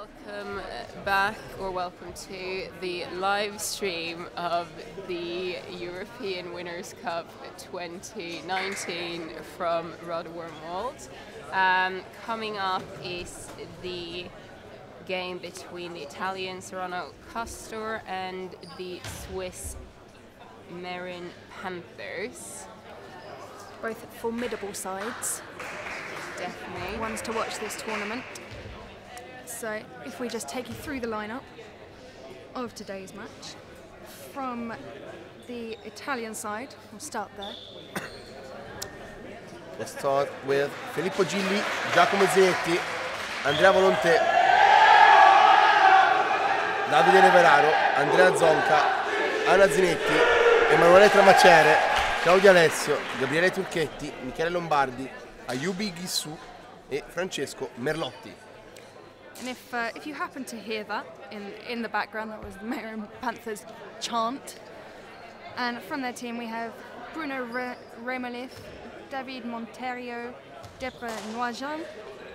Welcome back, or welcome to the live stream of the European Winners' Cup 2019 from Rotterdam. Coming up is the game between the Italian Saronno Castor and the Swiss Meyrin Panthers. Both formidable sides. Definitely. Ones to watch this tournament. So if we just take you through the lineup of today's match. From the Italian side, we'll start there. Let's start with Filippo Gilli, Giacomo Zinetti, Andrea Volonté, Davide Neveraro, Andrea Zonca, Anna Zinetti, Emanuele Tramacere, Claudio Alessio, Gabriele Turchetti, Michele Lombardi, Ayubi Ghissou e Francesco Merlotti. And if you happen to hear that in the background, that was the Meyrin Panthers chant. And from their team we have Bruno Remolith, David Monterio, Deborah Noirjean,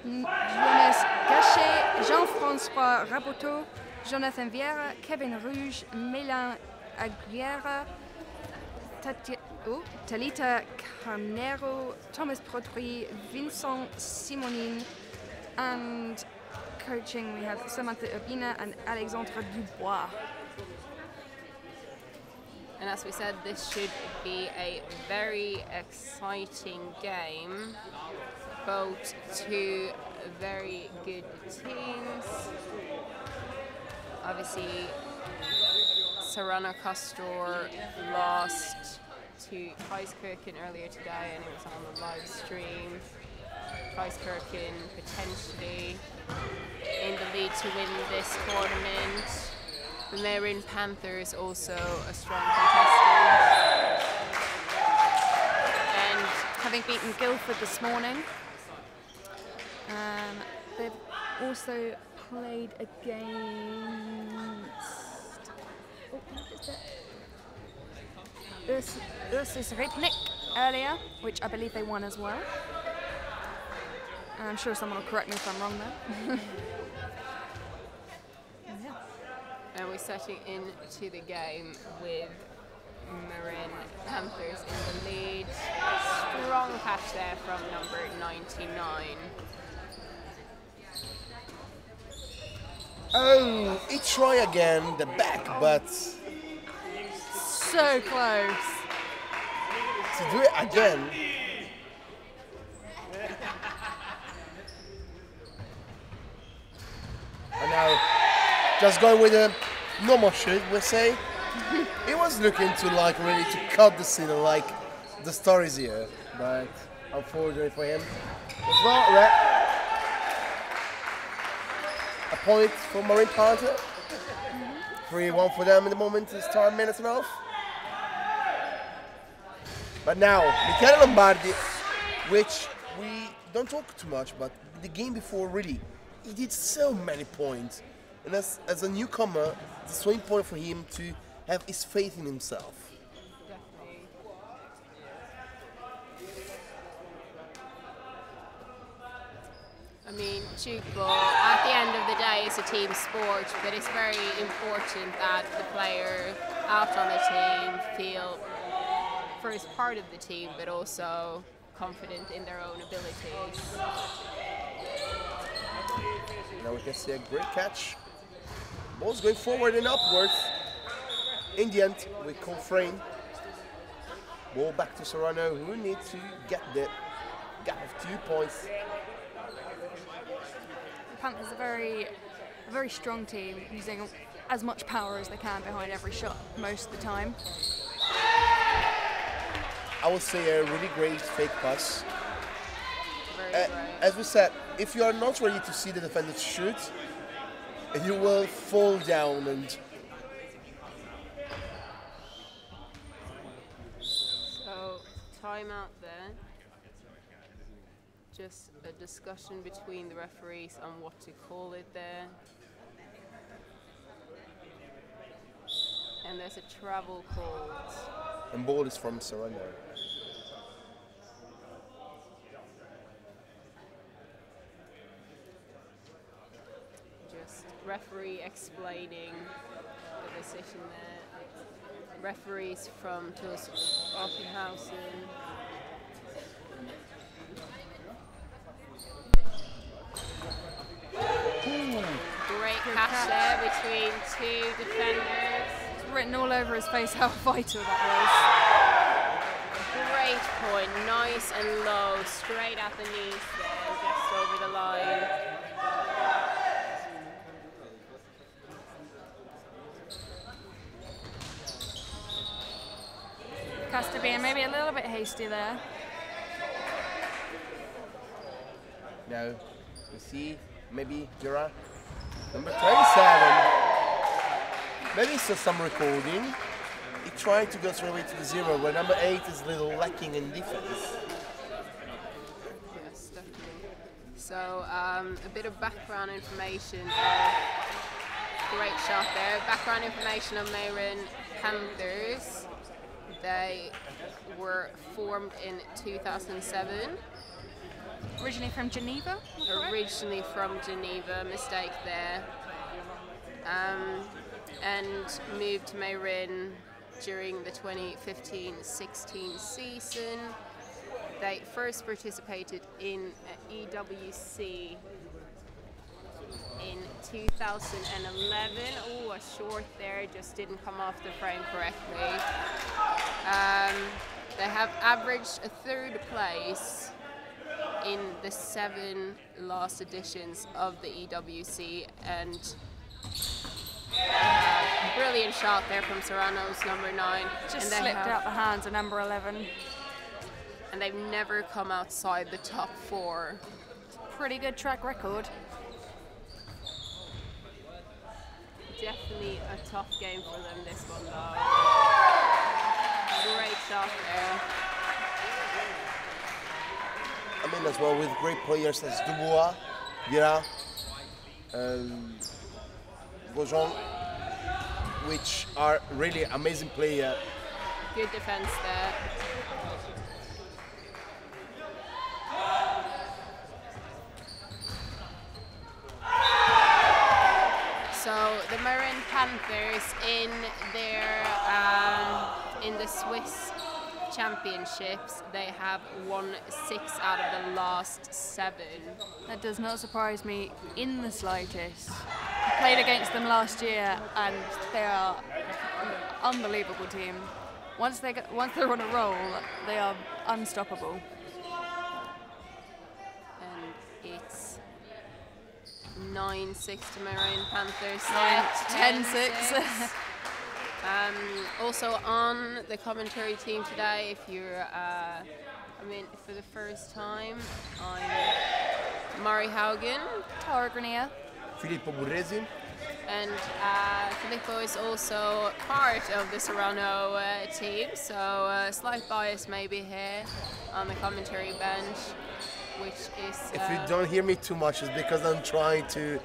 Jonas Gachet, Jean-François Raboteau, Jonathan Vieira, Kevin Rouge, Mélin Aguilera, Talita Carnero, Thomas Prodry, Vincent Simonin, and coaching we have Samantha Urbina and Alexandre Dubois. And as we said, this should be a very exciting game. Both two very good teams. Obviously, Saronno Castor lost to Tchoukball earlier today, and it was on the live stream. Tchoukball potentially in the lead to win this tournament. The Meyrin Panthers also a strong contestant. And having beaten Guildford this morning, they've also played against Ursus Rybnik earlier, which I believe they won as well. And I'm sure someone will correct me if I'm wrong there. And we're setting into the game with Meyrin Panthers in the lead. Strong catch there from number 99. Oh, he tried again the back, but So close. to do it again. And now, just going with a normal shoot, we say. He was looking to really to cut the scene like the stories here, but unfortunately for him, it's not right. A point for Meyrin Panther. 3-1 for them in the moment to start minutes and a half. But now, Michele Lombardi, which we don't talk too much, but the game before really, he did so many points. And as a newcomer, it's so important for him to have his faith in himself. Definitely. I mean, Tchoukball, at the end of the day, is a team sport, but it's very important that the player out on the team feel first part of the team, but also confident in their own abilities. Now we can see a great catch. Ball's going forward and upwards. In the end, we call frame. Ball back to Saronno, who need to get the gap of 2 points. The Panthers are a very strong team, using as much power as they can behind every shot most of the time. I would say a really great fake pass. Very great. As we said, if you are not ready to see the defender shoot, you will fall down and So, timeout there. Just a discussion between the referees on what to call it there. And there's a travel called. and ball is from Saronno. Just referee explaining the decision there. Referees from TuS Offenhausen. Great catch there between two defenders. It's written all over his face how vital that Great point, nice and low, straight at the knees there, just over the line. Castor being maybe a little bit hasty there. Now, you see, maybe Jura, number 27. Maybe it's some recording. He tried to go straight away to the 0, where number 8 is a little lacking in defense. Yes, definitely. So, a bit of background information. Great shot there. Background information on Meyrin Panthers. They were formed in 2007. Originally from Geneva? Originally from Geneva, mistake there. And moved to Meyrin during the 2015-16 season. They first participated in EWC in 2011. Oh, a short there, just didn't come off the frame correctly. They have averaged a 3rd place in the 7 last editions of the EWC, and brilliant shot there from Saronno's number 9. Just slipped out the hands of number 11. And they've never come outside the top 4. Pretty good track record. Definitely a tough game for them, this one though. Great shot there. I mean, as well with great players as Dubois, Vira, Gaujon, which are really amazing players. Good defense there. So the Meyrin Panthers in their in the Swiss championships, they have won 6 out of the last 7. That does not surprise me in the slightest. I played against them last year, and they are an unbelievable team. Once they're on a roll, they are unstoppable. And it's 9-6 to Meyrin Panthers. 10-6. Also on the commentary team today, if you're, for the first time, I'm Mari Haugen. Tara Grenier. Filippo Burresi. And Filippo is also part of the Saronno team, so slight bias maybe here on the commentary bench, which is... If you don't hear me too much, it's because I'm trying to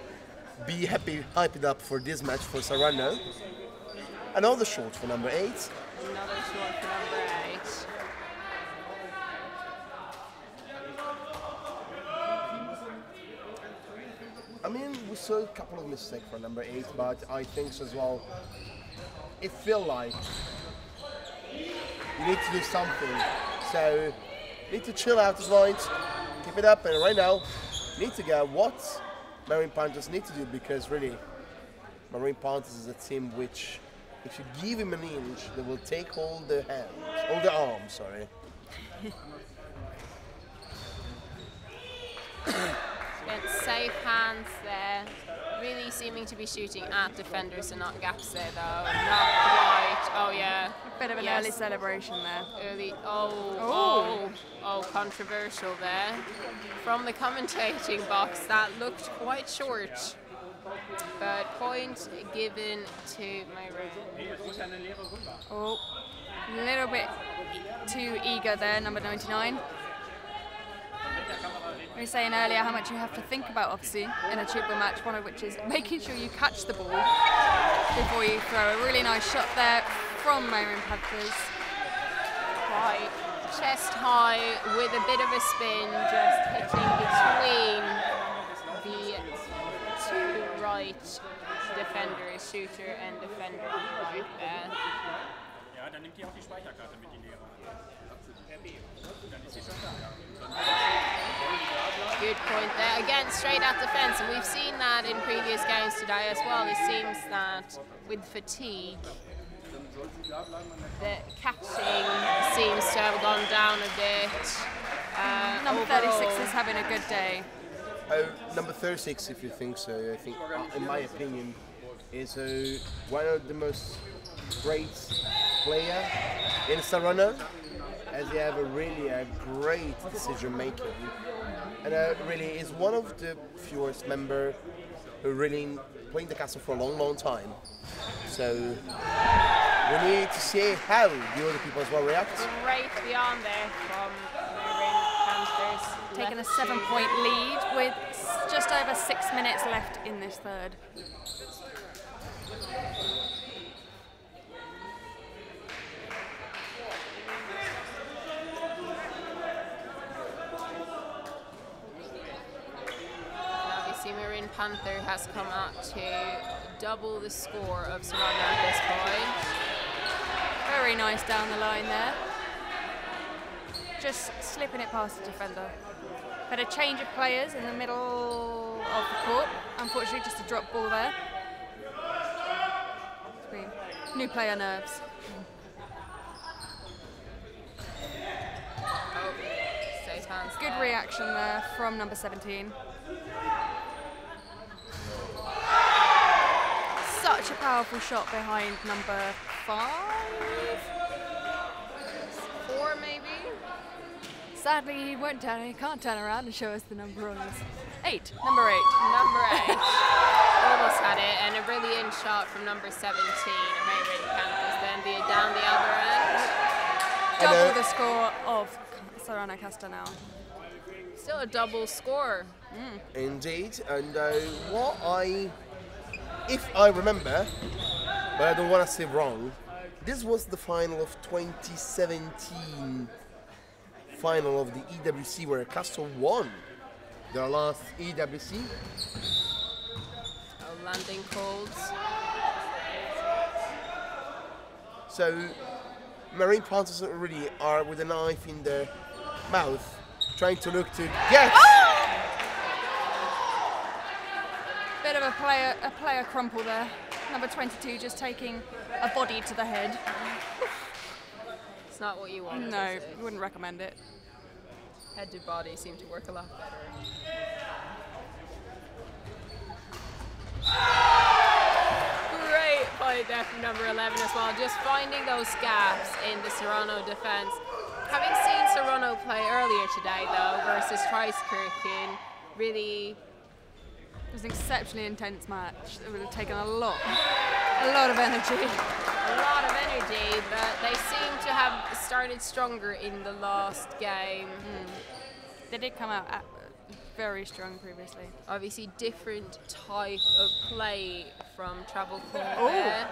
be hyped up for this match for Saronno. Another short for number 8. Another short for number 8. I mean, we saw a couple of mistakes for number 8, but I think as well, it feels like you need to do something. So, you need to chill out tonight, keep it up, and right now, you need to get what Meyrin Panthers need to do, because really, Meyrin Panthers is a team which, if you give him an inch, they will take all the arms, sorry. Safe hands there, really seeming to be shooting at defenders and not gaps there though, not quite, oh yeah. A bit of an early celebration there. Early, controversial there. From the commentating box, that looked quite short. But point given to Meyrin. Oh, a little bit too eager there, number 99. We were saying earlier how much you have to think about, obviously, in a Tchoukball match, one of which is making sure you catch the ball before you throw. A really nice shot there from Meyrin Panthers. Right, chest high with a bit of a spin, just hitting between the 2 right defenders, shooter and defender right there. Ja, dann nimmt die auch die Speicherkarte mit, die Lehrer. Dann ist sie schon da. Good point there. Again, straight at defence, and we've seen that in previous games today as well. It seems that with fatigue, the catching seems to have gone down a bit. Number 36 is having a good day. Number 36, if you think so, I think, in my opinion, is one of the most great player in Saronno, as they have a great decision making, and really is one of the fewest members who really playing the Castor for a long time. So we need to see how the other people as well react. Right beyond there from Meyrin Panthers. Taking a 7-point lead with just over 6 minutes left in this third. Meyrin Panther has come out to double the score of Saronno at this point. Very nice down the line there. Just slipping it past the defender. Had a change of players in the middle of the court. Unfortunately, just a drop ball there. New player nerves. Good reaction there from number 17. Such a powerful shot behind number 5. 4 maybe? Sadly, he can't turn around and show us the number on his. 8. Number 8. Number 8. Almost had it, and a brilliant shot from number 17 of Meyrin Panthers, then be down the other end. Double the score of Saronno Castor now. Still a double score. Indeed, and if I remember, but I don't want to say wrong, this was the final of 2017 final of the EWC where Castor won their last EWC. Landing colds. So Meyrin Panthers really are with a knife in their mouth, trying to look to get. Bit of a player crumple there. Number 22 just taking a body to the head. It's not what you want. No, wouldn't recommend it. Head to body seem to work a lot better. Great fight there from number 11 as well. Just finding those gaps in the Saronno defence. Having seen Saronno play earlier today though versus Tchoukball, really. It was an exceptionally intense match. It would have taken a lot of energy. A lot of energy, but they seem to have started stronger in the last game. They did come out very strong previously. Obviously, different type of play from Tchoukball.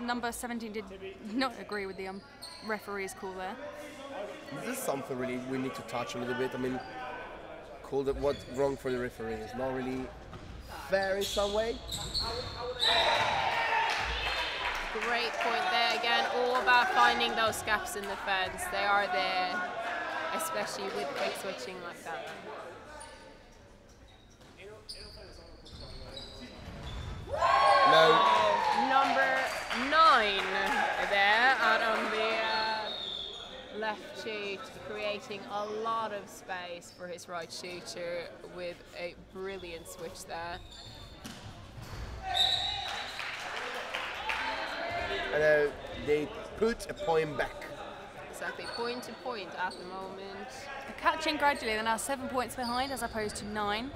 Number 17 did not agree with the referee's call there. This is something really we need to touch a little bit. I mean, called it what's wrong for the referee. It's not really fair in some way. Great point there again, all about finding those gaps in the fence. They are there, especially with quick switching like that. No. Number 9 there out on the left shoot, creating a lot of space for his right shooter with a brilliant switch there. And they put a point back. Exactly, point to point at the moment. They're catching gradually. They're now 7 points behind as opposed to 9.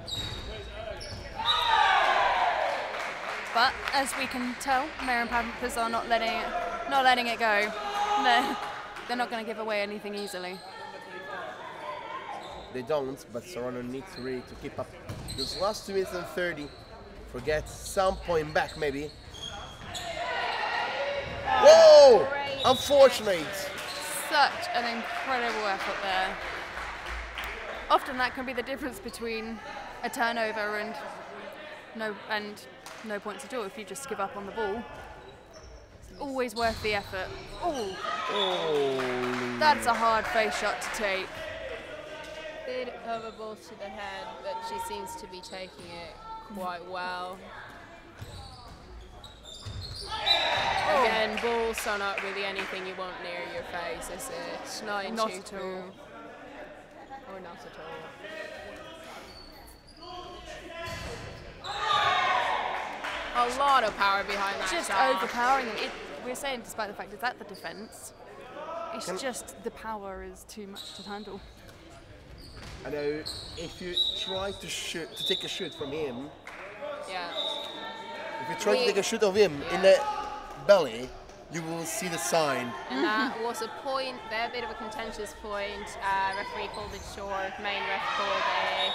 But as we can tell, Meyrin Panthers are not letting it go. They're not going to give away anything easily. They don't, but Saronno needs really to keep up. Those last 2 minutes and 30, forget some point back maybe. Whoa! Unfortunate. Such an incredible effort there. Often that can be the difference between a turnover and no points at all if you just give up on the ball. It's always worth the effort. Oh, that's a hard face shot to take. Bit of a ball to the head, but she seems to be taking it quite well. Again, balls are not really anything you want near your face, is it? Not in Not Tchoukball. at all. Or not at all. A lot of power behind that Just shot. overpowering them. We're saying, despite the fact it's at the defence, it's just the power is too much to handle. I know if you try to take a shoot from him, Yeah. if you try to take a shoot of him in the belly, you will see the sign. And that was a point, a bit of a contentious point. Referee called it short, main ref called it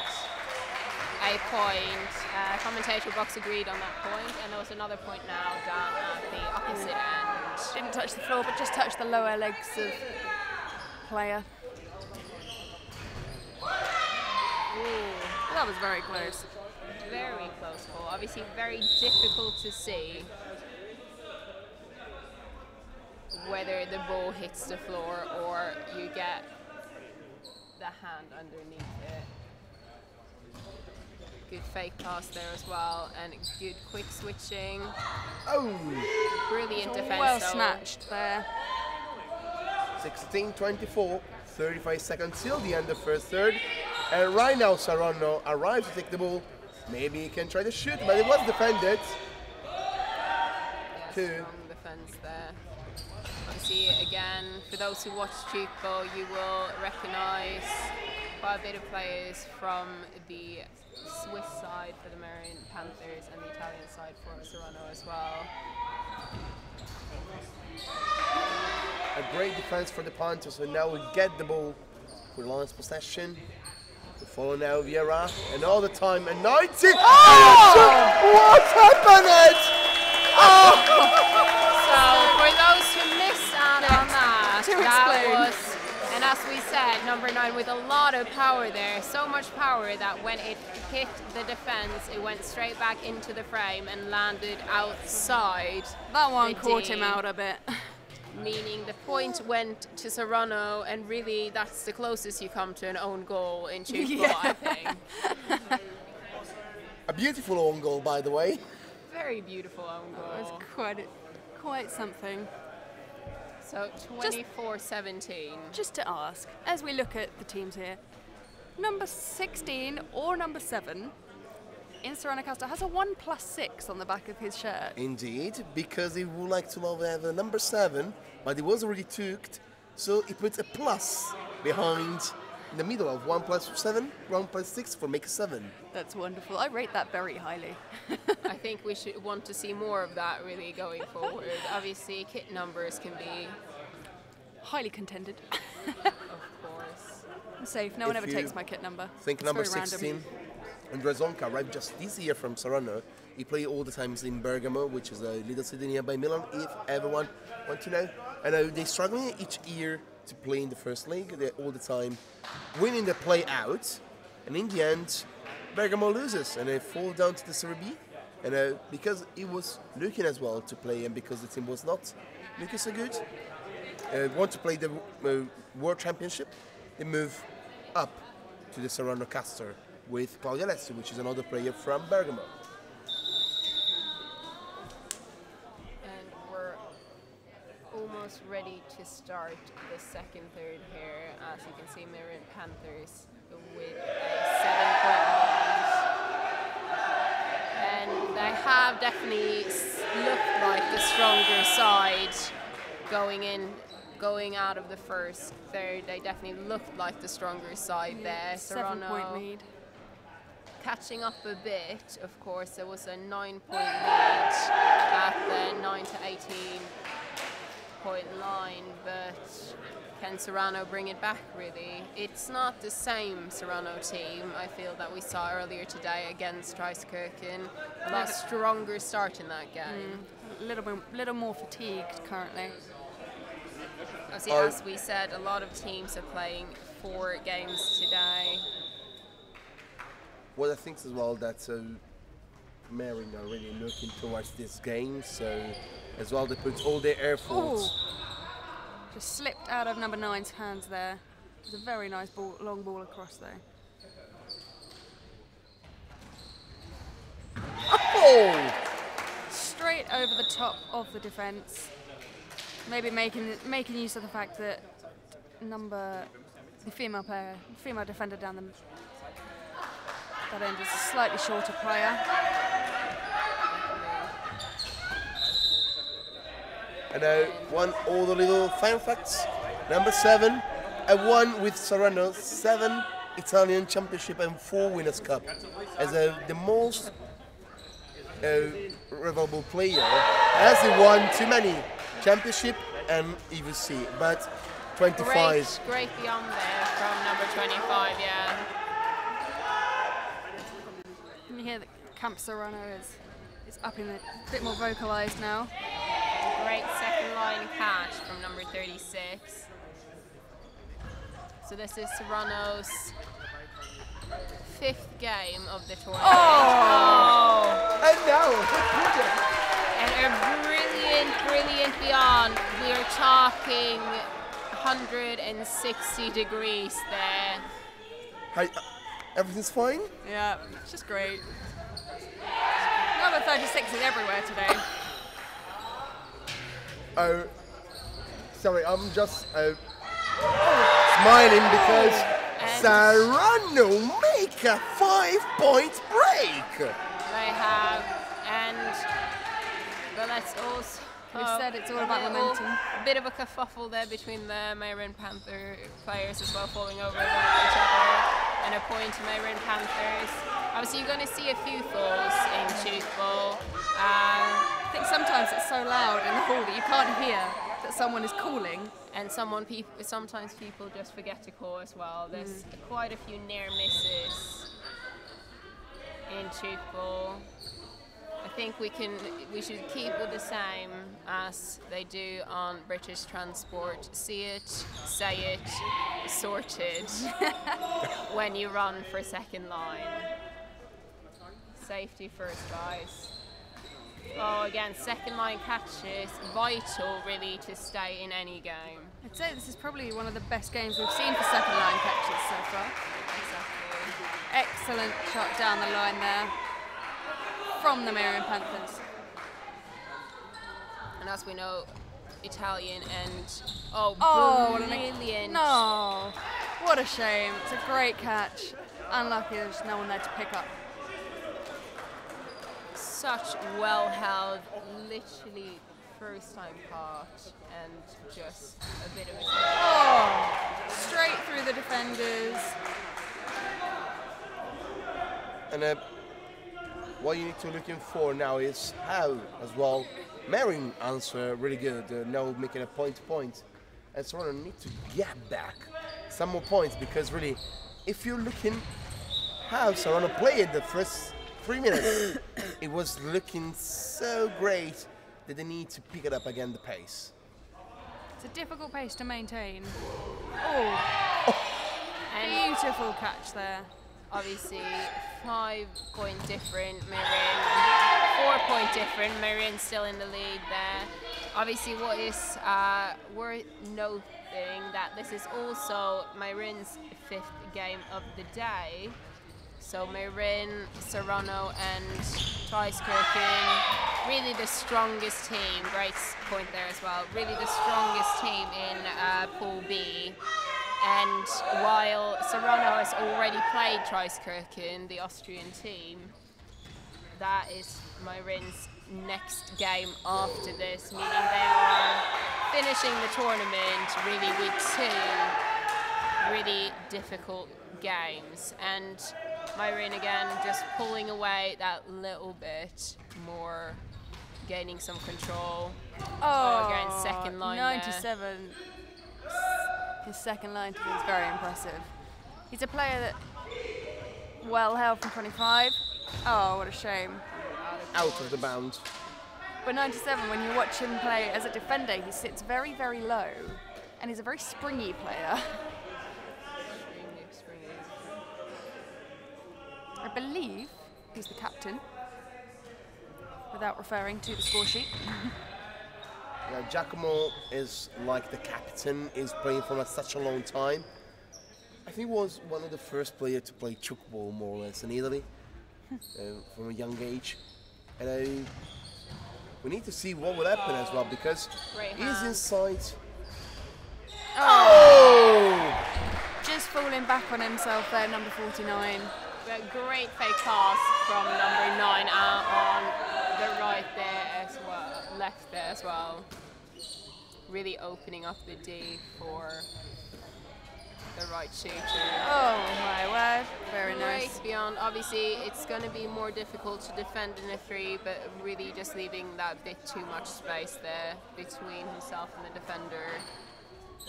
a point. Commentator box agreed on that point, and there was another point now down at the opposite end. Didn't touch the floor, but just touched the lower legs of player. That was very close. Very close ball. Obviously very difficult to see whether the ball hits the floor or you get the hand underneath it. Good fake pass there as well, and good quick switching. Oh! Brilliant defense. Well though. snatched there. 16-24, 35 seconds till the end of first third. And right now Saronno arrives to take the ball. Maybe he can try to shoot, but it was defended. Yeah, strong defense there. Obviously, again, for those who watch Tchoukball, you will recognise quite a bit of players from the Swiss side for the Meyrin Panthers and the Italian side for Saronno as well. A great defense for the Panthers, so now we get the ball for Lawrence possession. We follow now Vieira, and all the time, and 90! Oh! What happened? Oh! So, for those who missed out on that, that was, and as we said, number 9 with a lot of power there, so much power that when it hit the defense, it went straight back into the frame and landed outside. That one the caught D, him out a bit. Meaning the point went to Saronno, and really that's the closest you come to an own goal in Tchoukball, I think. A beautiful own goal, by the way. Very beautiful own goal. It was quite something. So 24-17. Just to ask, as we look at the teams here, number 16 or number 7 in Saronno Castor has a 1+6 on the back of his shirt. Indeed, because he would like to have a number 7, but he was already tooked, so he puts a plus behind in the middle of 1+7, 1+6 for make a 7. That's wonderful. I rate that very highly. I think we should want to see more of that really going forward. Obviously, kit numbers can be Highly contended. of course. I'm safe. No one ever takes my kit number. Think It's number very 16, random. Andrea Zonka, arrived just this year from Saronno. He played all the times in Bergamo, which is a little city nearby Milan, if everyone wants to know. And they're struggling each year to play in the first league. They're all the time winning the play out. And in the end, Bergamo loses and they fall down to the Serie B. And because he was looking as well to play, and because the team was not looking so good, want to play the World Championship, they move up to the Saronno Castor with Claudia Alessio, which is another player from Bergamo. And we're almost ready to start the second third here. As you can see, Meyrin Panthers with a 7-point lead. And they have definitely looked like the stronger side going out of the first third. They definitely looked like the stronger side there. 7-point lead. Catching up a bit, of course. There was a 9-point lead at the 9 to 18 point line, but can Saronno bring it back really? It's not the same Saronno team, I feel, that we saw earlier today against Tchoukball. A lot stronger start in that game. A little more fatigued currently. As we said, a lot of teams are playing 4 games today. What I think as well that Meyrin are really looking towards this game, so as well they put all their efforts. Ooh. Just slipped out of number 9's hands there. It was a very nice ball, long ball across there. Oh! Straight over the top of the defence. Maybe making use of the fact that the female defender down that end is a slightly shorter player. And all the little fun facts. Number 7, I won with Saronno 7 Italian Championship and 4 Winners' Cup as the most reliable player, as he won too many championship and EWC, but 25. Great beyond there from number 25, yeah. You hear that Camp Saronno is up in it, a bit more vocalised now. Great second line catch from number 36. So this is Saronno's 5th game of the tournament. Oh! And now, and a brilliant beyond. We're talking 160 degrees there. Hi, everything's fine? Yeah, it's just great. Number 36 is everywhere today. Oh, sorry, I'm just smiling because Saronno make a 5-point break. They have, but let's also. We said it's all about momentum. A bit of a kerfuffle there between the Meyrin Panther players as well, falling over each other, and a point to Meyrin Panthers. Obviously, you're going to see a few falls in Tchoukball. I think sometimes it's so loud in the hall that you can't hear that someone is calling. And sometimes people just forget to call as well. There's quite a few near misses in Tchoukball. I think we should keep with the same as they do on British transport. See it, say it, sorted when you run for second line. Safety first, guys. Oh, again, second line catches, vital really to stay in any game. I'd say this is probably one of the best games we've seen for second line catches so far. Exactly. Excellent shot down the line there from the Meyrin Panthers. And as we know, Italian and brilliant. No, what a shame. It's a great catch. Unlucky there's no one there to pick up. Such well held, literally first time caught, and just a bit of a straight through the defenders. And what you need to looking for now is how, as well, Meyrin answer really good, now making a point-to-point. And Saronno need to get back some more points, because really, if you're looking how Saronno played the first 3 minutes, it was looking so great that they need to pick it up again, the pace. It's a difficult pace to maintain. Oh, beautiful catch there. Obviously, 5-point different, Meyrin, 4-point different, Meyrin still in the lead there. Obviously, what is worth noting that this is also Meyrin's 5th game of the day. So Meyrin, Saronno and Tchoukball, really the strongest team, great point there as well, really the strongest team in Pool B. And while Saronno has already played Tchoukball, the Austrian team, that is Meyrin's next game after this, meaning they are finishing the tournament really with 2 really difficult games. And Meyrin again just pulling away that little bit more, gaining some control. Again, second line 97. There. His second line to me is very impressive. He's a player that well held from 25. Oh, what a shame. Out of the bound. But 97, when you watch him play as a defender, he sits very, very low. And he's a very springy player. I believe he's the captain. without referring to the score sheet. Giacomo is like the captain, is playing for such a long time. I think he was one of the first players to play Tchoukball more or less in Italy from a young age. And we need to see what will happen as well, because he's inside. Oh! Just falling back on himself there, number 49. A great fake pass from number 9 out on the right there as well, left there as well. Really opening up the D for the right shooter. Oh my word, very nice. Great beyond. Obviously, it's going to be more difficult to defend in a 3, but really just leaving that bit too much space there between himself and the defender.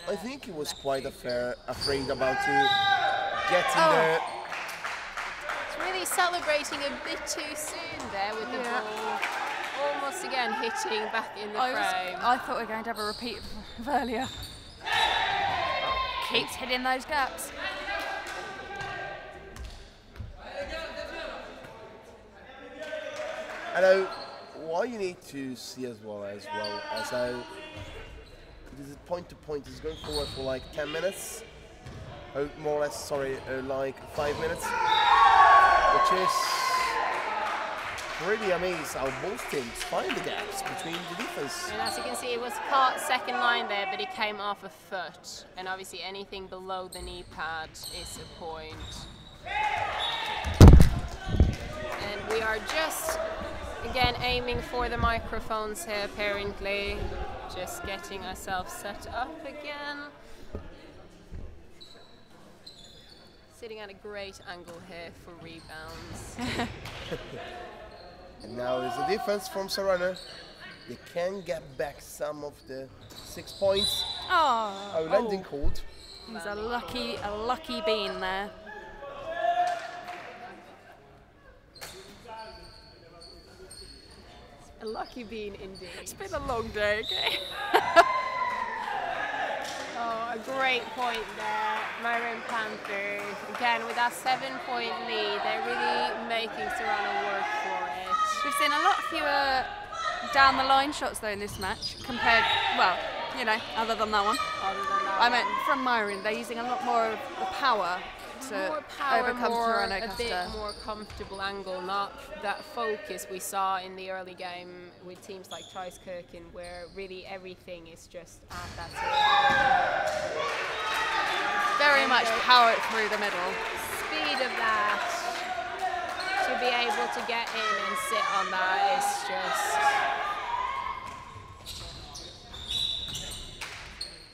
I think he was quite afraid about to get in there. Really celebrating a bit too soon there with the ball almost again hitting back in the frame. I thought we were going to have a repeat of earlier. Keeps hitting those gaps. I know what you need to see as how this is point to point is going forward for like 10 minutes. More or less, sorry, like 5 minutes. Which is pretty amazing how both teams find the gaps between the defense. And as you can see, it was caught second line there, but it came off a foot. And obviously anything below the knee pad is a point. And we are just, again, aiming for the microphones here, apparently. Just getting ourselves set up again. Sitting at a great angle here for rebounds. And now is the defense from Saronno. They can get back some of the 6 points. Oh, landing called. He's a lucky bean there. A lucky bean indeed. It's been a long day, okay? Oh, a great point there. Meyrin Panthers, again with that 7-point lead, they're really making Saronno work for it. We've seen a lot fewer down the line shots though in this match compared, well, you know, other than that one. I meant from Meyrin, they're using a lot more of the power to overcome Saronno, Castor. A bit more comfortable angle, not that focus we saw in the early game with teams like Tchoukball, where really everything is just at that table. Very much power it through the middle. Speed of that, to be able to get in and sit on that is just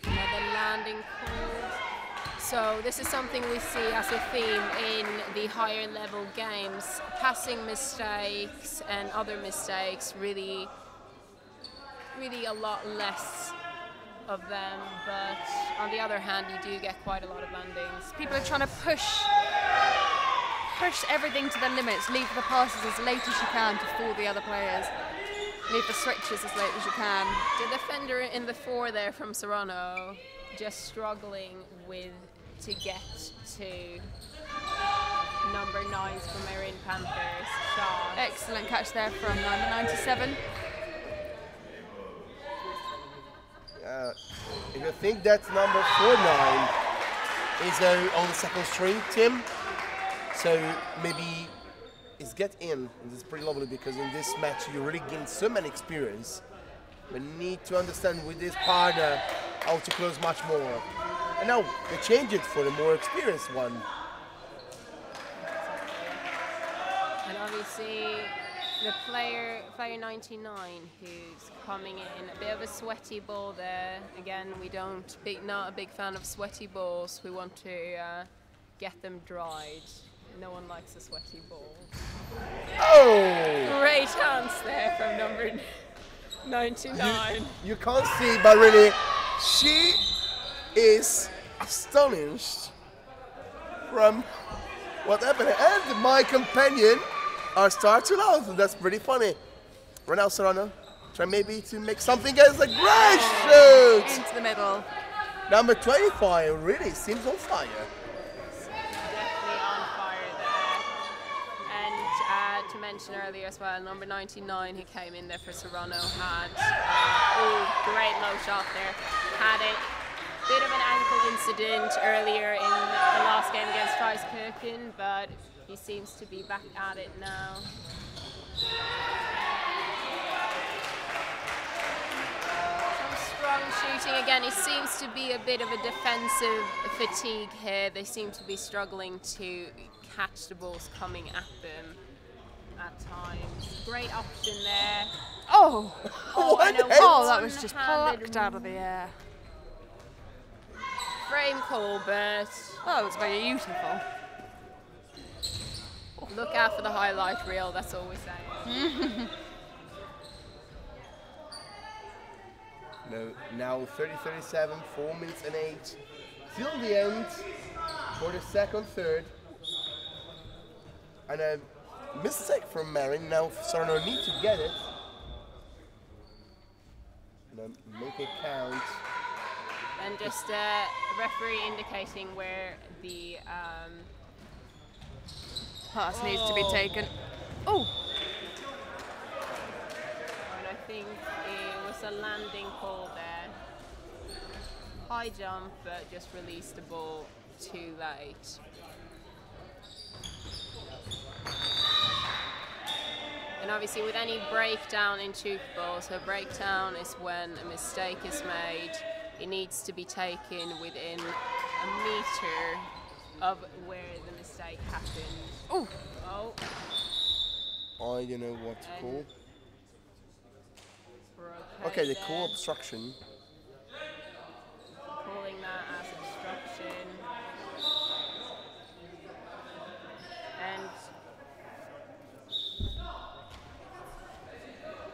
another landing call. So this is something we see as a theme in the higher level games. Passing mistakes and other mistakes, really a lot less of them, but on the other hand you do get quite a lot of landings. People are trying to push everything to the limits, leave the passes as late as you can to fool the other players. Leave the switches as late as you can. The defender in the 4 there from Saronno just struggling to get to number 9's from Meyrin Panthers shot. Excellent catch there from number 97. If you think that number 49 is on the second string, Tim, so maybe it's get in. It's pretty lovely because in this match you really gain so many experience. We need to understand with this partner how to close much more. And now they change it for the more experienced one. And obviously the player 99 who's coming in, a bit of a sweaty ball there. Again, not a big fan of sweaty balls. We want to get them dried. No one likes a sweaty ball. Oh! Great hands there from number 99. You can't see, but really, she is astonished from what happened. And my companion are starting to laugh. That's pretty funny. Right now, Saronno, try maybe to make something as a great shoot! Into the middle. Number 25 really seems on fire. Definitely on fire there. And forgot to mention earlier as well, number 99 who came in there for Saronno had, great low shot there, had a bit of an ankle incident earlier in the last game against Tchoukball, but he seems to be back at it now. Strong shooting again. It seems to be a bit of a defensive fatigue here. They seem to be struggling to catch the balls coming at them at times. Great option there. Oh! And a That was just one-handed plucked out of the air. frame call, but Oh, it was beautiful. look out for the highlight reel. That's all we're saying. No, now 30-37, 4 minutes and 8. Till the end for the second third. And a mistake from Meyrin. Now Saronno need to get it. And make it count. And just referee indicating where the Pass needs to be taken. Oh! and I think it was a landing call there. High jump, but just released the ball too late. And obviously with any breakdown in Tchoukball, so breakdown is when a mistake is made. It needs to be taken within a meter of where the mistake happened. Oh! Oh, I don't know what to call. we're Okay, they then. call obstruction. Calling that as obstruction.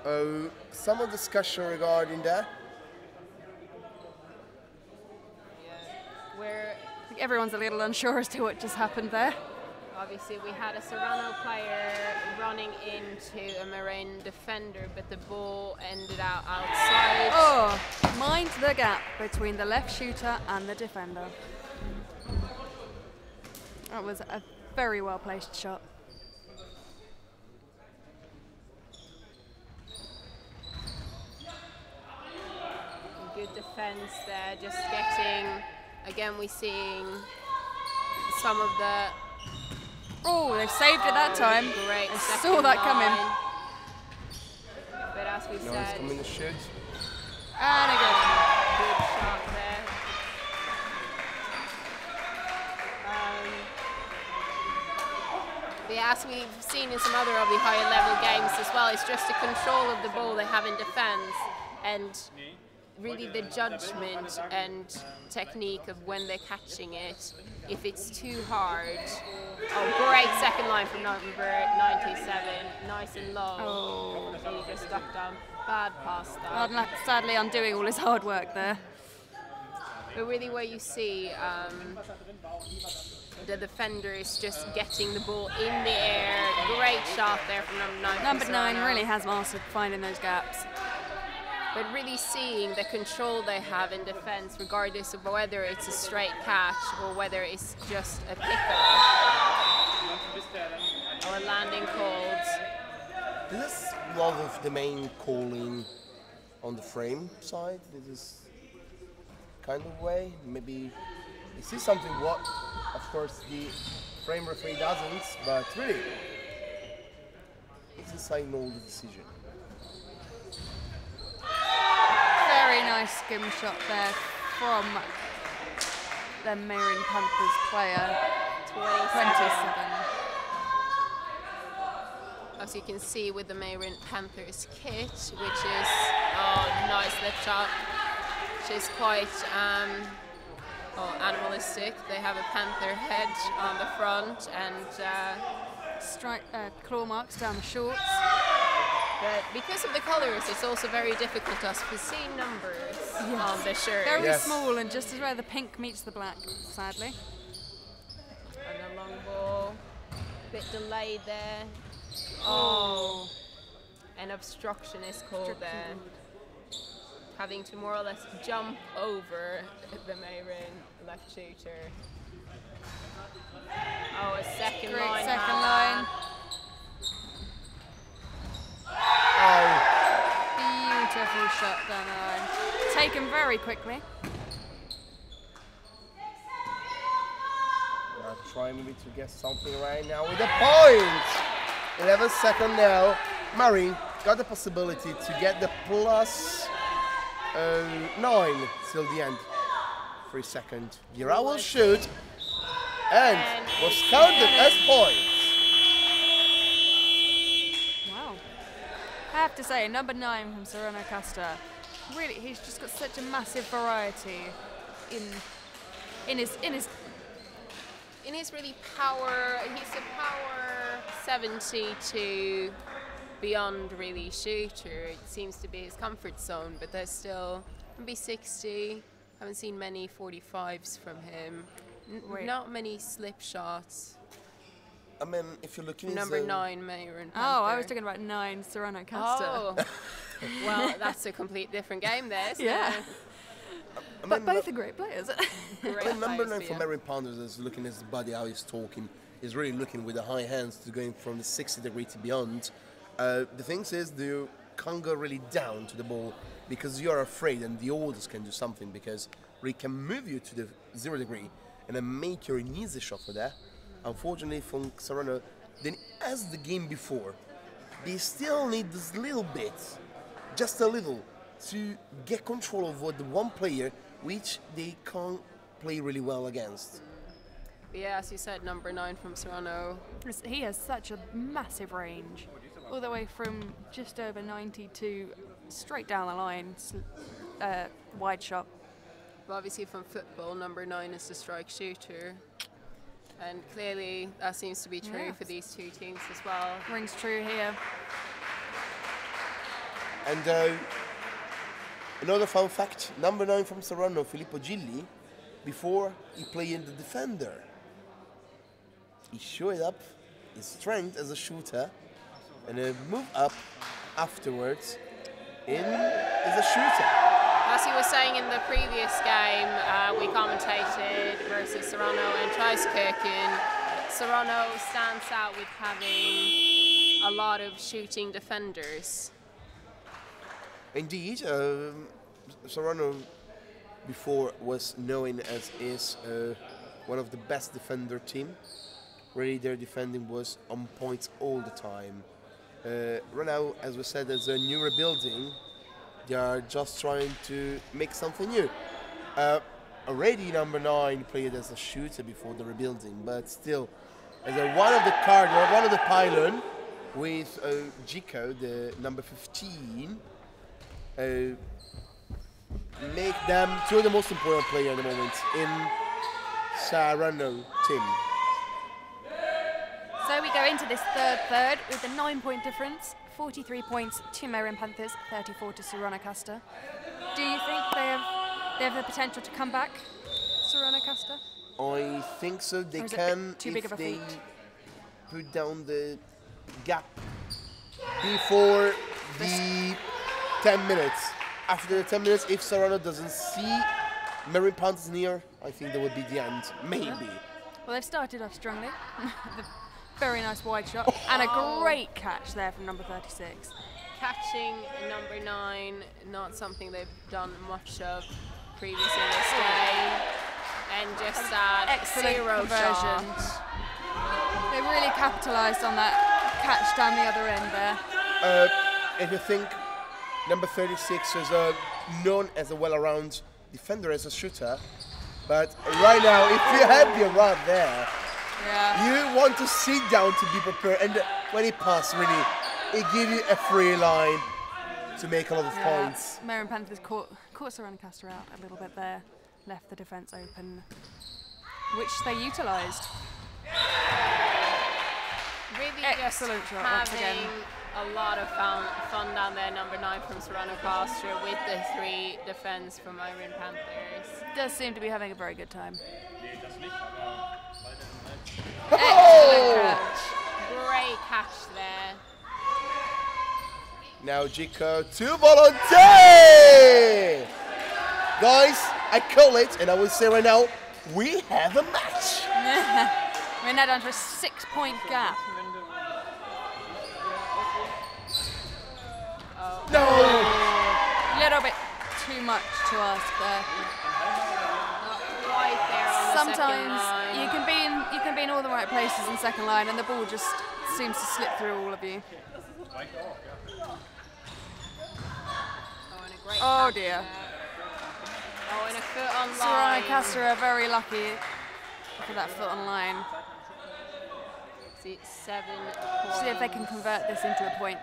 And Some discussion regarding that. where I think everyone's a little unsure as to what just happened there. obviously we had a Saronno player running into a Meyrin defender, but the ball ended out outside. Oh! Mind the gap between the left shooter and the defender. That was a very well placed shot. Good defense there, just getting, again we're seeing some of the Oh, they saved it that time. great I second saw that coming. line. But as we Now it's said, coming to shoot. And again. good shot there. As we've seen in some other of the higher level games as well, it's just the control of the ball they have in defense and really the judgment and technique of when they're catching it. If it's too hard. Oh, great second line from number 97. Nice and low. Oh. And he just got a bad pass though. Well, sadly undoing all his hard work there. But really where you see the defender is just getting the ball in the air. Great shot there from number 9. Number 9 Saronno. really has mastered finding those gaps. But really seeing the control they have in defense, regardless of whether it's a straight catch or whether it's just a pickup or landing called. This is a lot of the main calling on the frame side. This is kind of way. Maybe you see something what, of course, the frame referee doesn't, but really, it's a signal the decision. Very nice skim shot there from the Meyrin Panthers player. 27. As you can see with the Meyrin Panthers kit, which is nice left shot, which is quite animalistic. They have a panther head on the front and Claw marks down the shorts. but because of the colours, it's also very difficult to see numbers on the shirt. Very Yes. small and just as where the pink meets the black, sadly. And a long ball, bit delayed there. Oh. An obstruction is called there. Having to more or less jump over the Meyrin left shooter. Oh, a second Great line. second hand. line. beautiful shot down the line. Taken very quickly. Trying maybe to get something right now with the point. 11 seconds now. Meyrin got the possibility to get the plus 9 till the end. 3 seconds. Gira will shoot and was counted as points. Wow. I have to say, number 9 from Saronno Castor, really, he's just got such a massive variety in his really power, he's a power 70 to beyond really shooter. It seems to be his comfort zone, but there's still maybe 60. Haven't seen many 45s from him. Not many slip shots. I mean, if you're looking at number 9, Meyrin. Oh, I was talking about 9, Saronno Castor. Oh, well, that's a complete different game there. Yeah. But both are great players. Great number 9 players, for yeah. Meyrin Panthers is looking at his body, how he's talking. He's really looking with the high hands to going from the 60-degree to beyond. The thing is, you can't go really down to the ball because you're afraid, and the oldest can do something because we can move you to the 0-degree and then make your an easy shot for that. Unfortunately, from Saronno, then as the game before, they still need this little bit, just a little, to get control of what the one player which they can't play really well against. Yeah, as you said, number 9 from Saronno. He has such a massive range, all the way from just over 90 to straight down the line, wide shot. But obviously from football, number 9 is the strike shooter. And clearly that seems to be true for these two teams as well. Rings true here. And another fun fact, number 9 from Saronno, Filippo Gilli, before he played in the defender, he showed up his strength as a shooter and moved up afterwards as a shooter. As he was saying in the previous game, we commentated versus Saronno and Tchoukball. Saronno stands out with having a lot of shooting defenders. Indeed, Saronno before was known as one of the best defender team. Really, their defending was on point all the time. Right now, as we said, there's a new rebuilding. They are just trying to make something new. Already number 9 played as a shooter before the rebuilding, but still, as one of the cardinal, one of the pylon with Gico, the number 15, make them two of the most important players at the moment in Saronno team. So we go into this third with a 9-point difference, 43 points to Meyrin Panthers, 34 to Saronno Castor. Do you think they have the potential to come back, Saronno Castor? I think so. They can if they put down the gap before the 10 minutes. After the 10 minutes, if Saronno doesn't see Meyrin Panthers near, I think that would be the end. Maybe. Well, they've started off strongly. Very nice wide shot and a great catch there from number 36. Catching number 9, not something they've done much of previously in this game, and just that excellent 0 conversion. shot. They really capitalised on that catch down the other end there. If you think number 36 is known as a well-around defender, as a shooter, but right now, if you have the rod there, you want to sit down to be prepared, and when he passes, really, it gives you a free line to make a lot of points. Meyrin Panthers caught Saronno Castor out a little bit there, left the defence open, which they utilised. Really excellent just shot once again. having a lot of fun down there, number 9 from Saronno Castor with the 3 defence from Meyrin Panthers. Does seem to be having a very good time. Oh! Catch. Great catch there. Now Gico to Volonté! Guys, I call it, and I will say right now, we have a match. We're now down to a 6-point gap. No! little bit too much to ask there. Right there on the Sometimes second line. you can be in all the right places in second line, and the ball just seems to slip through all of you. Oh, and a great Oh catch dear. there. Oh, and a foot on Saronno line. and Castor are very lucky for that foot on line. See, 7 points. See if they can convert this into a point.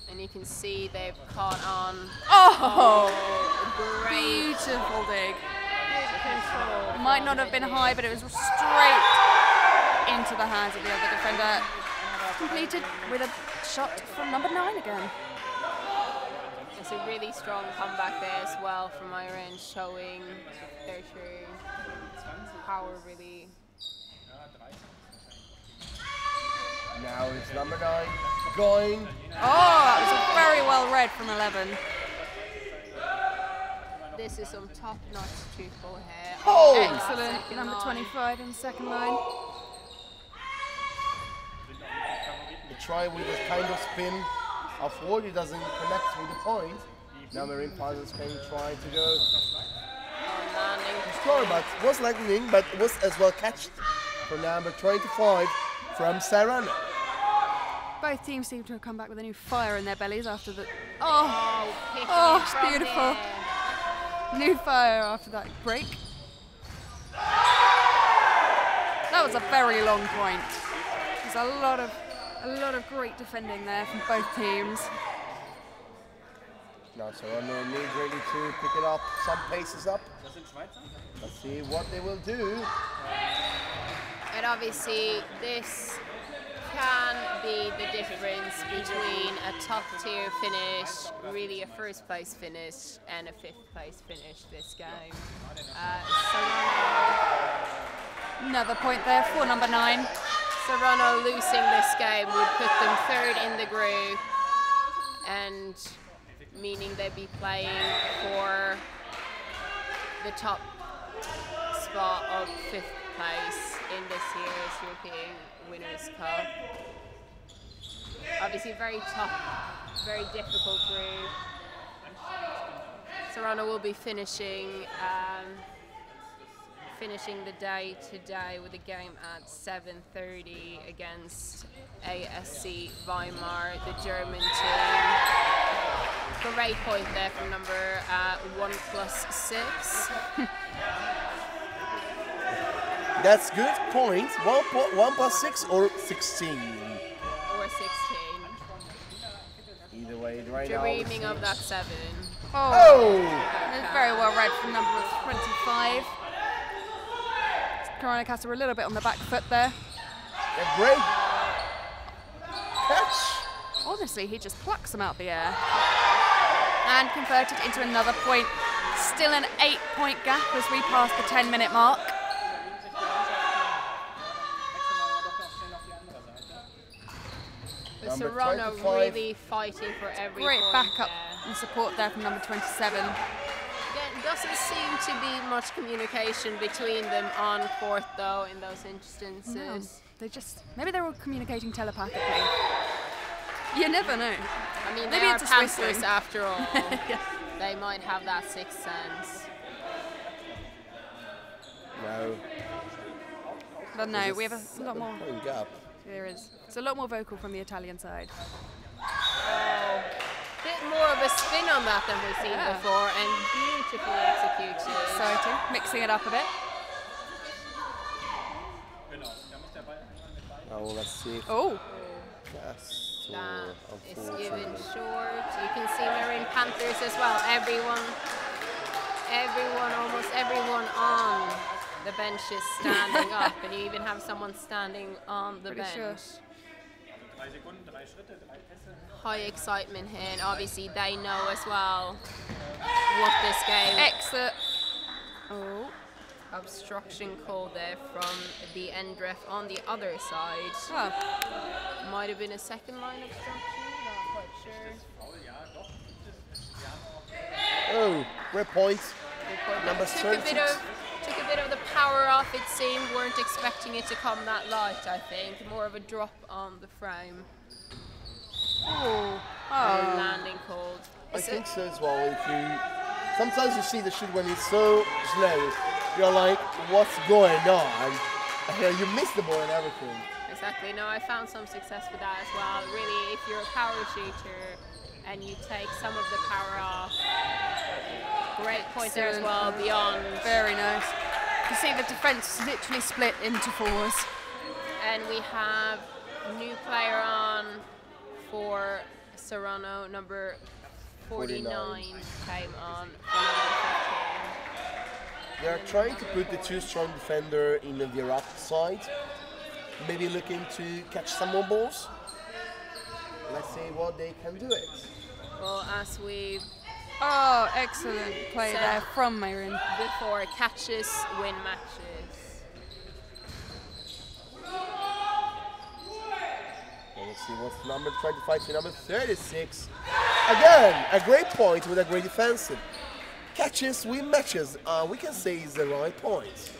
And you can see they've caught on. Oh! Great Beautiful dig. control. Might not have been high, but it was straight into the hands of the other defender. Completed with a shot from number 9 again. It's a really strong comeback there as well from Meyrin, showing their true power really. Now it's number 9 going. Oh, that was very well read from 11. This is some top-notch Tchoukball here. Oh! Excellent. Second Number line. 25 in the second line. The try with a kind of spin. Unfortunately, it doesn't connect with the point. Now Meyrin Panthers can try to go Landing. score, but was lightning, but was as well catched for number 25 from Saronno. Both teams seem to have come back with a new fire in their bellies after the... Oh! Oh, picking Oh, it it's from beautiful. there. New fire after that break. That was a very long point. There's a lot of great defending there from both teams. Now Saronno need really to pick it up, some paces up. Let's see what they will do. And obviously, this can be the difference between a top-tier finish, really a first-place finish, and a fifth-place finish this game. Another point there for number 9. Saronno losing this game would put them 3rd in the group, and meaning they'd be playing for the top spot of 5th place in this year's European Winners' Cup. Obviously very tough, very difficult group. Saronno will be finishing the day today with a game at 7:30 against ASC Weimar, the German team. Great point there from number 1+6. That's good point. 1+6 or 16. Or 16. Either way, right now. Dreaming of that 7. Oh! It's very well read from number 25. Saronno Castor a little bit on the back foot there. A great catch. Honestly, he just plucks them out the air. And converted into another point. Still an 8-point gap as we pass the 10-minute mark. But Number Saronno 25. really fighting for every Great point backup there. and support there from number 27. Again, doesn't seem to be much communication between them on court though in those instances. No, maybe they're all communicating telepathically. You never know. I mean, Maybe they are it's a Panthers Swiss after all. Yeah. They might have that sixth sense. No. But no, we have a lot more. Point gap. There is. It's a lot more vocal from the Italian side. Oh, bit more of a spin on that than we've seen before, and beautifully executed. Exciting. Mixing it up a bit. Oh, let's see. Oh. Castor, That is unfortunately. given short. You can see Meyrin Panthers as well. Almost everyone on the bench is standing up, and you even have someone standing on the Pretty bench. sure. High excitement here, and obviously they know as well what this game. Excellent. Oh. Obstruction call there from the end ref on the other side. Well, Might have been a second line obstruction, not quite sure. Oh, great point. Number Took a 36. bit of the power off, it seemed. Weren't expecting it to come that light, I think. More of a drop on the frame. Oh. And landing called. I think so as well. If you sometimes you see the shoot when it's so slow, you're like, what's going on? And you miss the ball and everything. Exactly. No, I found some success with that as well. Really, if you're a power shooter and you take some of the power off, great point there as well. Beyond. Very nice. You see the defense is literally split into fours. And we have a new player on for Saronno, number 49 came on for number 15. They are trying to put the two strong defender in the right side. Maybe looking to catch some more balls. Let's see what they can do it. Well, as we Oh, excellent play So- there from Meyrin. before, catches win matches. Well, let's see what's the number, trying to fight to number 36. Again, a great point with a great defensive. Catches win matches, we can say is the right point.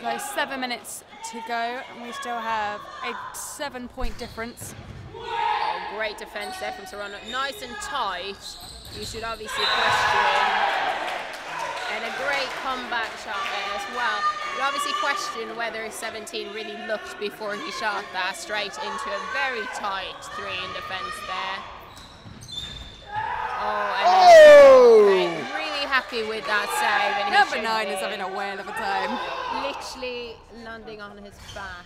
So 7 minutes to go, and we still have a 7-point difference. Oh, great defense there from Saronno. Nice and tight. You should obviously question. And a great comeback shot there as well. You obviously question whether 17 really looked before he shot that straight into a very tight three in defense there. Oh, and really happy with that save. And he Number should 9 be is having a whale of a time. literally landing on his back.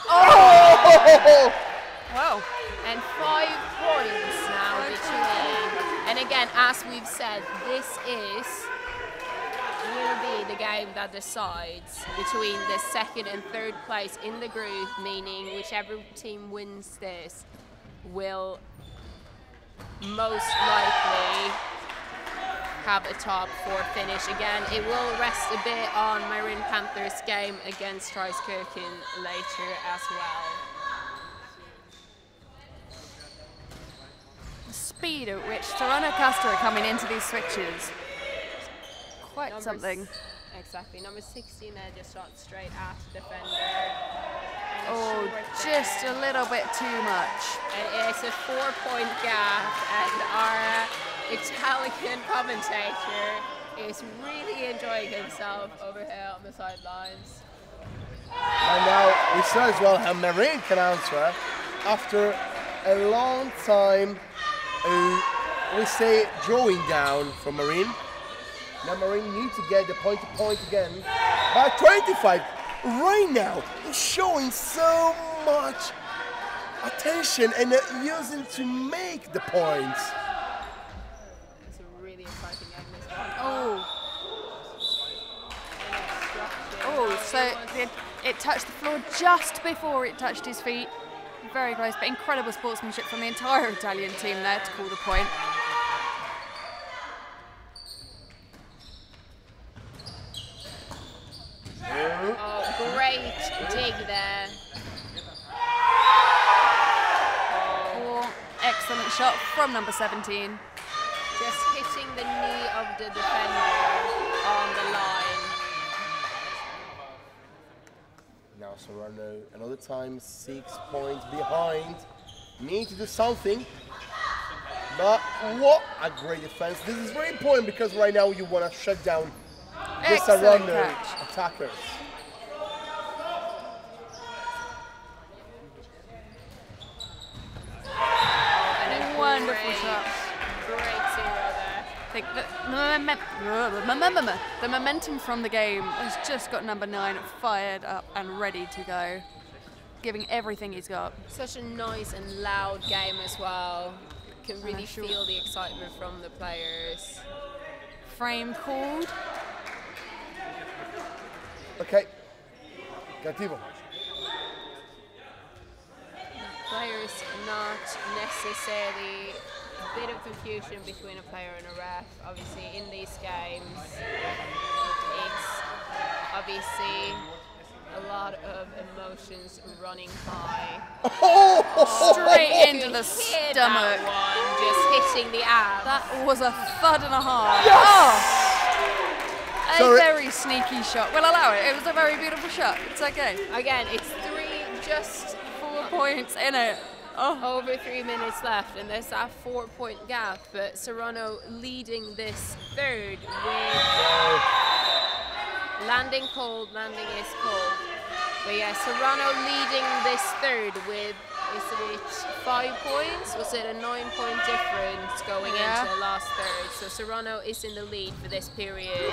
Oh! Wow. And 5 points now between. And again, as we've said, this will be the game that decides between the second and third place in the group, meaning whichever team wins this will most likely have a top 4 finish. Again, it will rest a bit on Meyrin Panthers' game against Tchoukball later as well. The speed at which Saronno Castor are coming into these switches. Quite Number something. Exactly. Number 16 there just shot straight at the defender. And a Oh, short just there. a little bit too much. And it's a 4-point gap, and our Italian commentator is really enjoying himself over here on the sidelines. And now we saw as well how Meyrin can answer after a long time, we say drawing down from Meyrin. Now Meyrin needs to get the point-to-point again by 25. Right now, he's showing so much attention and using to make the points. It's a really exciting game, this one. Oh, And oh, obstruction. so it touched the floor just before it touched his feet. Very close, but incredible sportsmanship from the entire Italian team there to call the point. Oh, great dig there. Oh, excellent shot from number 17. Just hitting the knee of the defender on the line. Now Saronno, another time 6 points behind. Need to do something. But what a great defense. This is very important because right now you want to shut down the Excellent Saronno catch. attackers. And a Wonderful great, shot. Great zero there. I think the momentum from the game has just got number 9 fired up and ready to go, giving everything he's got. Such a nice and loud game as well. Can really sure. feel the excitement from the players. Frame called. Okay. Cattivo. Players not necessarily a bit of confusion between a player and a ref. Obviously, in these games, it's obviously a lot of emotions running high. Straight into the Hit stomach. that one, just hitting the ab. That was a thud and a half. Oh! A Sorry. very sneaky shot. We'll allow it. It was a very beautiful shot. It's okay. Again, it's 3 just 4 points in it. Over 3 minutes left, and there's that 4-point gap. But Saronno leading this third with landing cold, landing is cold. But yeah, Saronno leading this third with, is it 5 points? Was it a 9-point difference going into the last third? So Saronno is in the lead for this period.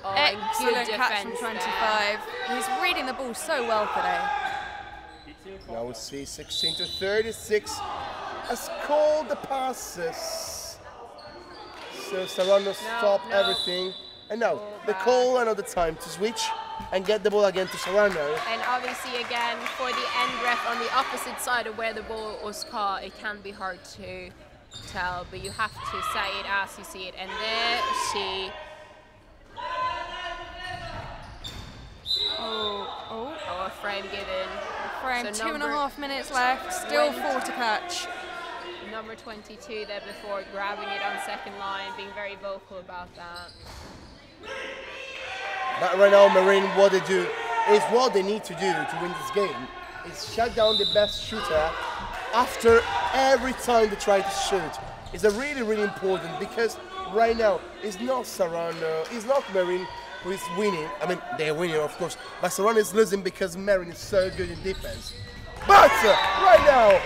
Excellent catch from 25. He's reading the ball so well today. Now we see 16 to 36. Has called the passes. So Saronno stopped everything. And now they call another time to switch and get the ball again to Saronno. And obviously again, for the end ref on the opposite side of where the ball was caught, it can be hard to tell, but you have to say it as you see it. And there she... a frame given. Frame, so 2.5 minutes left, still 4 to catch. Number 22 there before, grabbing it on second line, being very vocal about that. But right now, Meyrin, what they do is what they need to do to win this game is shut down the best shooter after every time they try to shoot. It's a really, really important, because right now it's not Saronno, it's not Meyrin who is winning. I mean, they're winning, of course, but Saronno is losing because Meyrin is so good in defense. But right now,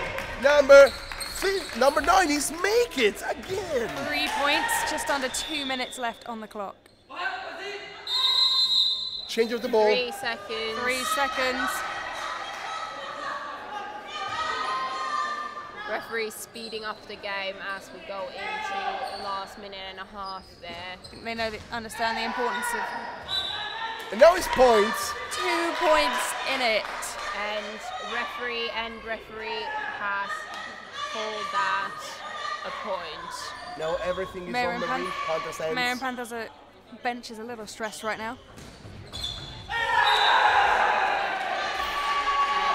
number 9 is make it again. 3 points, just under 2 minutes left on the clock. Change of the ball. 3 seconds. 3 seconds. Referee speeding up the game as we go into the last minute and a half there. I think they understand the importance of... And now it's points. 2 points in it. And referee has called that a point. Now everything is on Meyrin Panthers' ends. Meyrin Panthers' bench is a little stressed right now.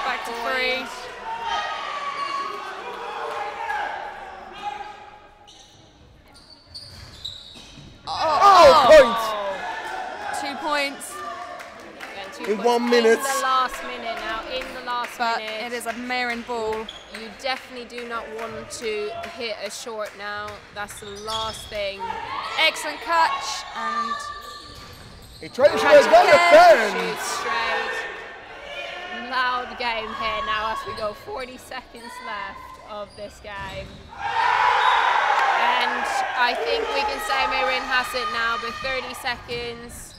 Back to 3. Points! 2 points. Yeah, 2 in points 1 minute. In the last minute now, in the last minute. But it is a Meyrin ball. You definitely do not want to hit a short now. That's the last thing. Excellent catch, and he tried to shoot down the fence. Shoot straight. Loud game here now as we go 40 seconds left of this game. And I think we can say Meyrin has it now with 30 seconds.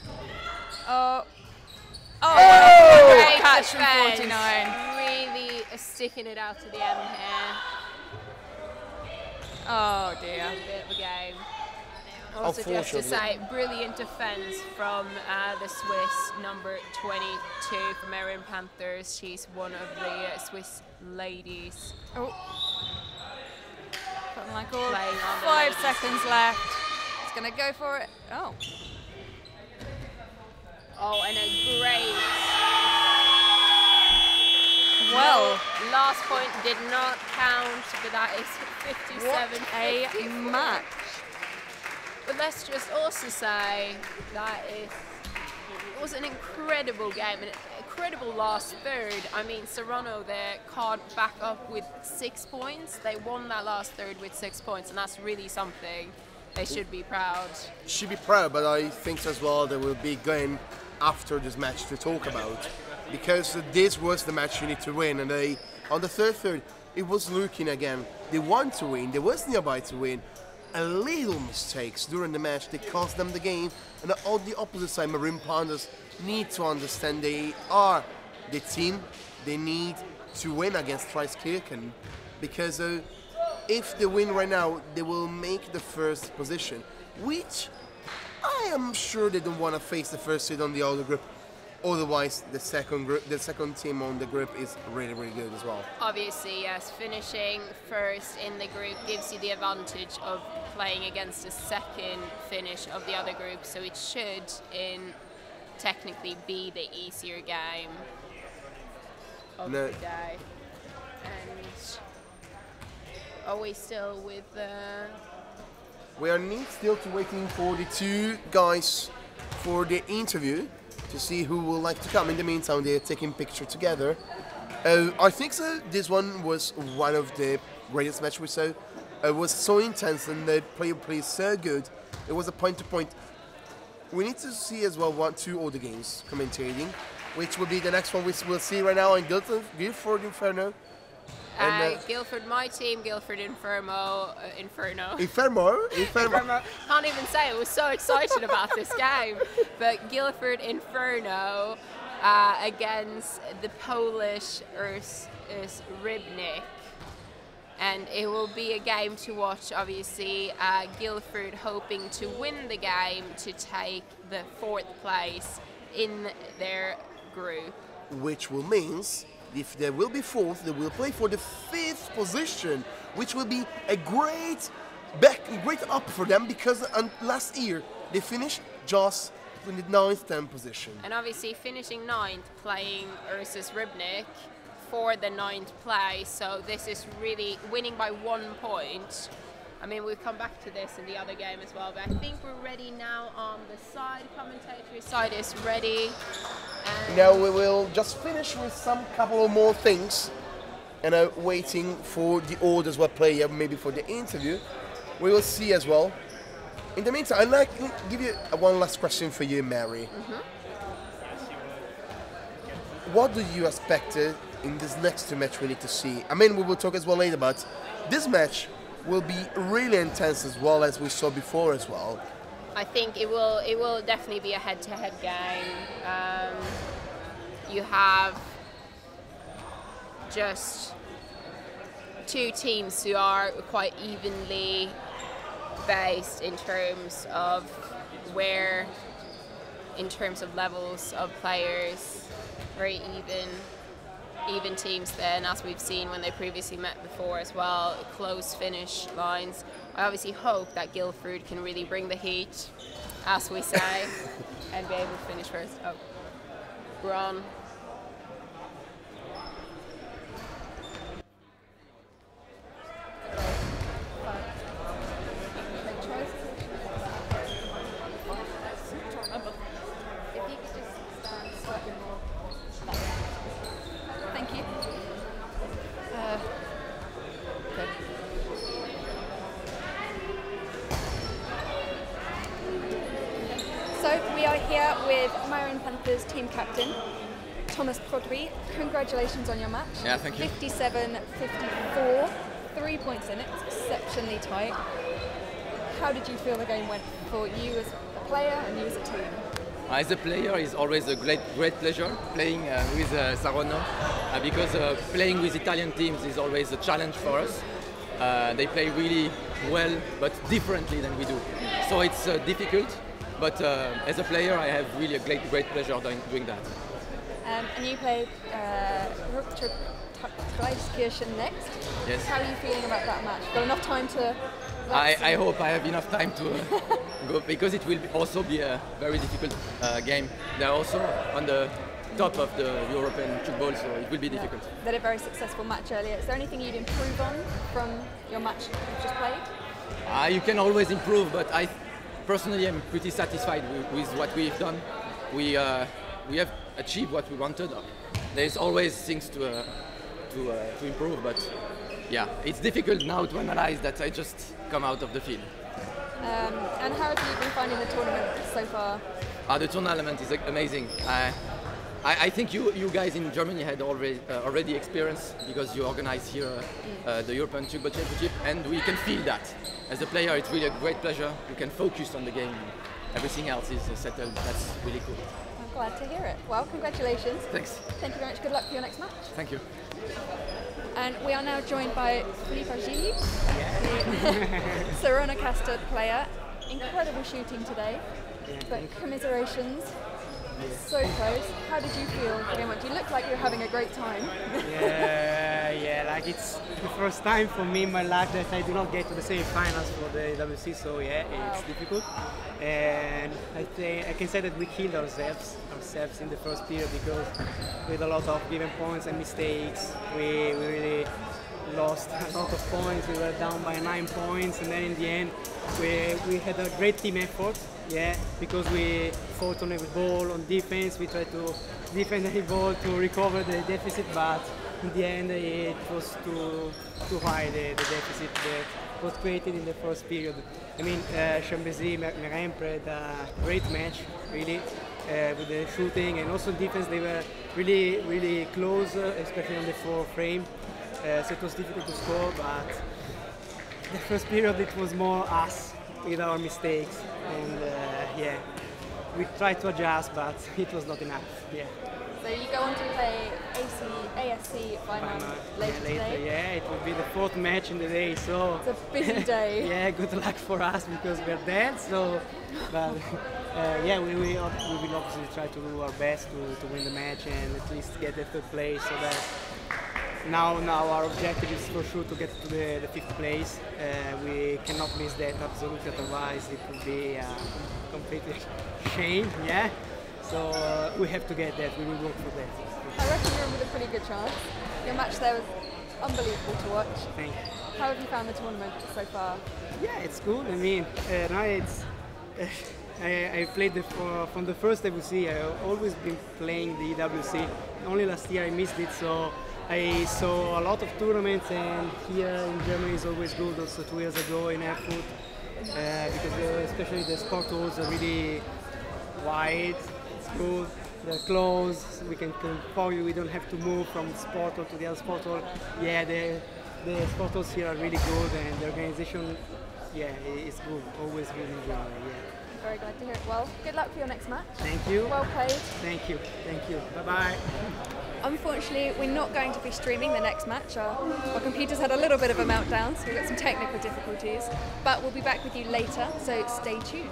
Great catch from defense. 49. Really sticking it out to the end here. Oh dear. A bit of a game. Also just to say, brilliant defense from the Swiss number 22 from Meyrin Panthers. She's one of the Swiss ladies. Something like all 5 seconds left. It's gonna go for it. And a great. Well, last point did not count, but that is 57. What a match. But let's just also say that it was an incredible game, an incredible last third. I mean, Saronno there caught back up with 6 points. They won that last third with 6 points, and that's really something. They should be proud. Should be proud, but I think as well there will be a game after this match to talk about, because this was the match you need to win, and they, on the third, it was looking again. They want to win, they was nearby to win. A little mistakes during the match, they cost them the game, and on the opposite side, Meyrin Panthers need to understand they are the team they need to win against Tchoukball, because if they win right now, they will make the first position, which I am sure they don't want to face the first seed on the other group. Otherwise, the second team on the group is really, really good as well. Obviously, yes, finishing first in the group gives you the advantage of playing against the second finish of the other group, so it should, technically, be the easier game of the day. And are we still with the... We are still waiting for the 2 guys for the interview to see who would like to come. In the meantime, they're taking picture together. I think so. This one was one of the greatest match we saw. It was so intense and the player played so good. It was a point-to-point. We need to see as well 2 other games commentating, which will be the next one we will see right now in Guildford Inferno. And, Guildford, my team, Guildford Inferno. Inferno. Can't even say it. I was so excited about this game. But Guildford Inferno against the Polish Rybnik. And it will be a game to watch, obviously. Guildford hoping to win the game to take the 4th place in their group. Which will means if they will be 4th, they will play for the 5th position, which will be a great up for them because last year they finished just in the 9th, 10th position. And obviously finishing 9th, playing versus Rybnik for the 9th place, so this is really winning by 1 point. I mean, we'll come back to this in the other game as well, but I think we're ready now on the side. Commentator side is ready. And now we will just finish with some couple of more things and waiting for the orders what player, maybe for the interview. We will see as well. In the meantime, I'd like to give you one last question for you, Mary. What do you expect in this next match we need to see? I mean, we will talk as well later, but this match will be really intense as well as we saw before as well. I think it will definitely be a head-to-head game. You have just 2 teams who are quite evenly based in terms of in terms of levels of players, very even teams then, as we've seen when they previously met before as well, close finish lines. I obviously hope that Guildford can really bring the heat, as we say, and be able to finish first. Oh, we're on. Here with Meyrin Panthers team captain, Thomas Prodby. Congratulations on your match. Yeah, thank you. 57-54, 3 points in it, it's exceptionally tight. How did you feel the game went for you as a player and you as a team? As a player, it's always a great pleasure playing with Saronno because playing with Italian teams is always a challenge for us. They play really well, but differently than we do. So it's difficult. But as a player, I have really a great pleasure doing that. And you played Tchoukball next. Yes. How are you feeling about that match? Got enough time to? I hope I have enough time to go because it will also be a very difficult game. They're also on the top of the European Tchoukball, so it will be difficult. They had a very successful match earlier. Is there anything you'd improve on from your match you've just played? You can always improve, but personally, I'm pretty satisfied with what we've done. We have achieved what we wanted. There's always things to improve, but yeah, it's difficult now to analyze that I just come out of the field. And how have you been finding the tournament so far? The tournament is amazing. I think you guys in Germany had already experienced because you organize here the European Tchoukball Championship, and we can feel that. As a player, it's really a great pleasure. You can focus on the game. Everything else is settled. That's really cool. I'm glad to hear it. Well, congratulations. Thanks. Thank you very much. Good luck for your next match. Thank you. And we are now joined by Philippe Agili, Saronno Castor player. Incredible shooting today, but commiserations. So close. How did you feel? You look like you're having a great time. Yeah, like it's the first time for me in my life that I do not get to the semi-finals for the EWC, so yeah, it's difficult. And I can say that we killed ourselves in the first period because with a lot of given points and mistakes, we really lost a lot of points. We were down by 9 points, and then in the end, we had a great team effort. Yeah, because we fought on every ball, on defense, we tried to defend every ball to recover the deficit, but in the end it was too high, the deficit that was created in the first period. I mean, Chambézy, Meyrin played a great match, really, with the shooting and also defense. They were really close, especially on the fourth frame. So it was difficult to score, but the first period it was more us with our mistakes, and yeah, we tried to adjust, but it was not enough. Yeah. So you go on to play ASC final later today? Yeah, it will be the fourth match in the day, so it's a busy day. Yeah, good luck for us because we're dead. So, but yeah, we will obviously try to do our best to win the match and at least get the third place. So that now our objective is for sure to get to the fifth place. We cannot miss that absolutely, otherwise it would be a complete shame. Yeah. So we have to get that, we will work for that. I reckon you're in with a pretty good chance. Your match there was unbelievable to watch. Thank you. How have you found the tournament so far? Yeah, it's good. I mean, now it's... I played from the first EWC. I've always been playing the EWC. Only last year I missed it, so I saw a lot of tournaments, and here in Germany is always good. Also 2 years ago in Erfurt, because especially the sport halls are really wide. Good, they're close, we can for you, we don't have to move from sport hall to the other sport hall. Yeah, the sport halls here are really good, and the organization, yeah, is good, always good in Germany, yeah. Very glad to hear it. Well, good luck for your next match. Thank you. Well played. Thank you, bye-bye. Unfortunately, we're not going to be streaming the next match. Our computers had a little bit of a meltdown, so we've got some technical difficulties, but we'll be back with you later, so stay tuned.